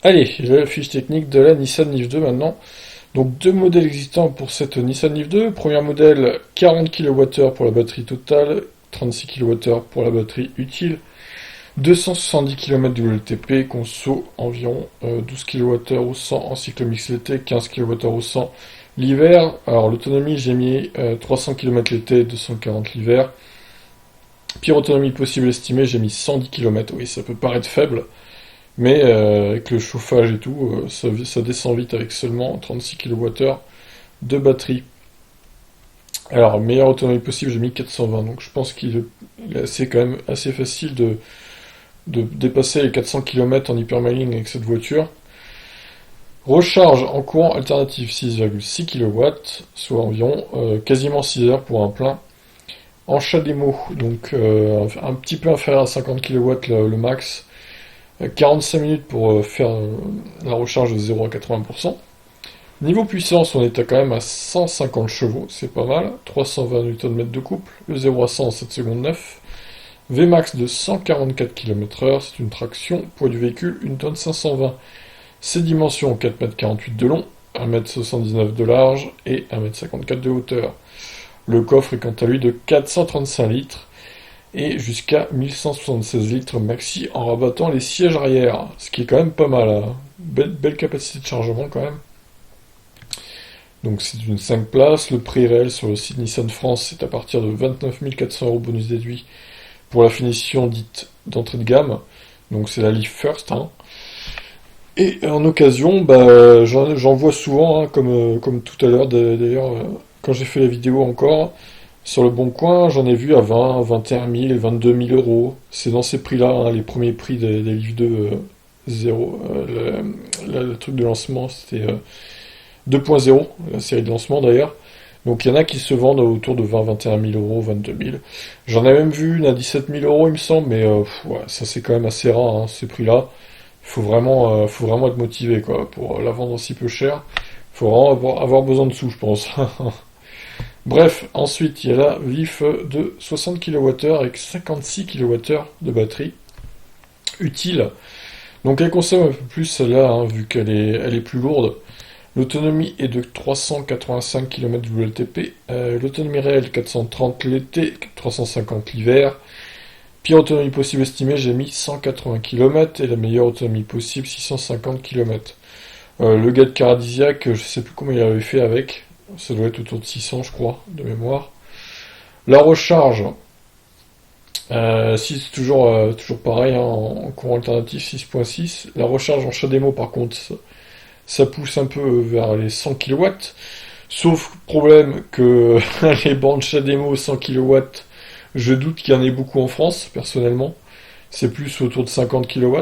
Allez, la fiche technique de la Nissan Leaf 2 maintenant. Donc deux modèles existants pour cette Nissan Leaf 2. Premier modèle 40 kWh pour la batterie totale, 36 kWh pour la batterie utile, 270 km WLTP, conso environ 12 kWh au 100 en cycle mix l'été, 15 kWh au 100 l'hiver. Alors l'autonomie j'ai mis 300 km l'été, 240 l'hiver. Pire autonomie possible estimée, j'ai mis 110 km. Oui, ça peut paraître faible, mais avec le chauffage et tout, ça descend vite avec seulement 36 kWh de batterie. Alors, meilleure autonomie possible, j'ai mis 420, donc je pense qu'il est assez, quand même assez facile de dépasser les 400 km en hypermiling avec cette voiture. Recharge en courant alternatif 6,6 kW, soit environ quasiment 6 heures pour un plein. En chat démo, donc un petit peu inférieur à 50 kW le max, 45 minutes pour faire la recharge de 0 à 80%. Niveau puissance, on est quand même à 150 chevaux, c'est pas mal. 320 Nm de couple, le 0 à 100 en 7 secondes 9. Vmax de 144 km/h, c'est une traction. Poids du véhicule, 1 tonne 520. Ses dimensions, 4,48 m de long, 1,79 m de large et 1,54 m de hauteur. Le coffre est quant à lui de 435 litres et jusqu'à 1176 litres maxi en rabattant les sièges arrière, ce qui est quand même pas mal, hein. Belle capacité de chargement quand même. Donc c'est une 5 places, le prix réel sur le site Nissan France c'est à partir de 29 400 € bonus déduit pour la finition dite d'entrée de gamme, donc c'est la Leaf First, hein. Et en occasion, bah, j'en vois souvent, hein, comme tout à l'heure d'ailleurs, quand j'ai fait la vidéo encore, sur le Bon Coin, j'en ai vu à 20, 21 000 et 22 000 euros. C'est dans ces prix-là, hein, les premiers prix des Leaf 2 0. Le truc de lancement, c'était 2.0, la série de lancement d'ailleurs. Donc il y en a qui se vendent autour de 20, 21 000 euros, 22 000. J'en ai même vu une à 17 000 euros, il me semble, mais ouais, ça c'est quand même assez rare, hein, ces prix-là. Faut vraiment être motivé quoi, pour la vendre si peu cher. Il faut vraiment avoir besoin de sous, je pense. Bref, ensuite il y a la Leaf de 60 kWh avec 56 kWh de batterie utile. Donc elle consomme un peu plus celle-là, hein, vu elle est plus lourde. L'autonomie est de 385 km WLTP, l'autonomie réelle 430 l'été, 350 l'hiver. Pire autonomie possible estimée, j'ai mis 180 km et la meilleure autonomie possible 650 km. Le gars de Caradisiac, je sais plus combien il avait fait avec, ça doit être autour de 600 je crois, de mémoire. La recharge, si c'est toujours pareil, hein, en courant alternatif 6.6. La recharge en chat démo par contre, ça pousse un peu vers les 100 kW. Sauf problème que les bandes chat démo 100 kW, je doute qu'il y en ait beaucoup en France, personnellement. C'est plus autour de 50 kW.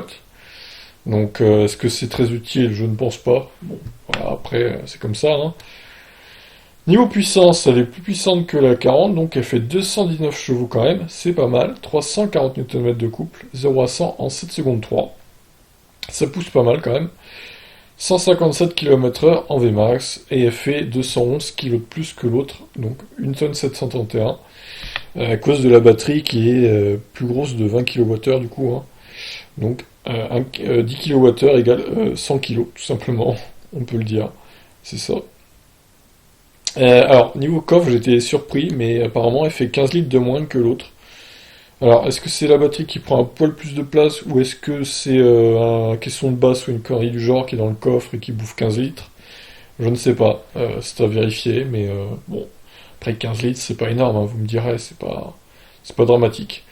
Donc est-ce que c'est très utile? Je ne pense pas. Bon, voilà, après, c'est comme ça, hein. Niveau puissance, elle est plus puissante que la 40, donc elle fait 219 chevaux quand même, c'est pas mal. 340 Nm de couple, 0 à 100 en 7 secondes 3. Ça pousse pas mal quand même. 157 km/h en Vmax et elle fait 211 kg de plus que l'autre, donc 1 tonne 731, à cause de la batterie qui est plus grosse de 20 kWh du coup, hein. Donc 10 kWh égale 100 kg, tout simplement, on peut le dire, c'est ça. Alors, niveau coffre, j'étais surpris, mais apparemment elle fait 15 litres de moins que l'autre. Alors, est-ce que c'est la batterie qui prend un poil plus de place, ou est-ce que c'est un caisson de basse ou une connerie du genre qui est dans le coffre et qui bouffe 15 litres? Je ne sais pas, c'est à vérifier, mais bon, après 15 litres, c'est pas énorme, hein, vous me direz, c'est pas dramatique.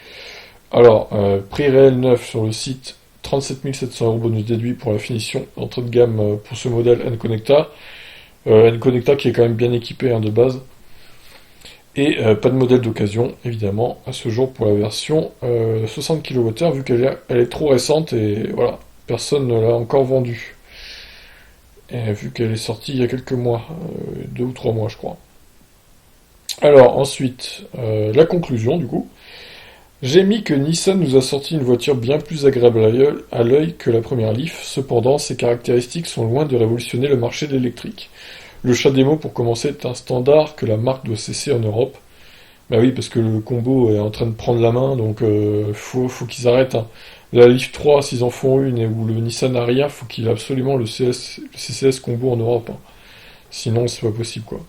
Alors, prix réel neuf sur le site, 37 700 € bonus déduit pour la finition entrée de gamme pour ce modèle N-Connecta. N-Connecta qui est quand même bien équipé, hein, de base. Et pas de modèle d'occasion, évidemment, à ce jour pour la version 60 kWh, vu elle est trop récente et voilà, personne ne l'a encore vendue. Et vu qu'elle est sortie il y a quelques mois, 2 ou 3 mois je crois. Alors ensuite, la conclusion du coup. J'ai mis que Nissan nous a sorti une voiture bien plus agréable à l'œil que la première Leaf, cependant ses caractéristiques sont loin de révolutionner le marché de l'électrique. Le chat démo pour commencer est un standard que la marque doit cesser en Europe. Bah oui, parce que le combo est en train de prendre la main, donc faut qu'ils arrêtent, hein. La Leaf 3, s'ils en font une et où le Nissan Ariya, faut qu'il ait absolument le CCS Combo en Europe, hein. Sinon, c'est pas possible, quoi.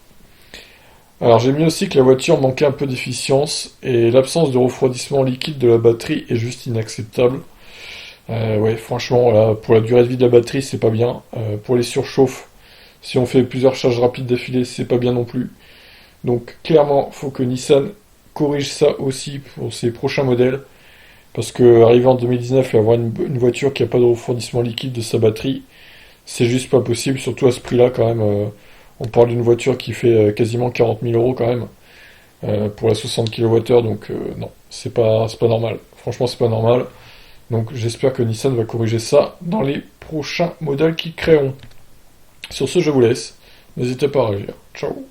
Alors j'ai mis aussi que la voiture manquait un peu d'efficience et l'absence de refroidissement liquide de la batterie est juste inacceptable. Ouais, franchement, là, pour la durée de vie de la batterie, c'est pas bien. Pour les surchauffes, si on fait plusieurs charges rapides d'affilée, c'est pas bien non plus. Donc clairement, faut que Nissan corrige ça aussi pour ses prochains modèles. Parce que arriver en 2019 et avoir une voiture qui a pas de refroidissement liquide de sa batterie, c'est juste pas possible, surtout à ce prix-là quand même. On parle d'une voiture qui fait quasiment 40 000 euros quand même, pour la 60 kWh, donc non, c'est pas normal. Franchement, c'est pas normal. Donc j'espère que Nissan va corriger ça dans les prochains modèles qu'ils créeront. Sur ce, je vous laisse. N'hésitez pas à réagir. Ciao.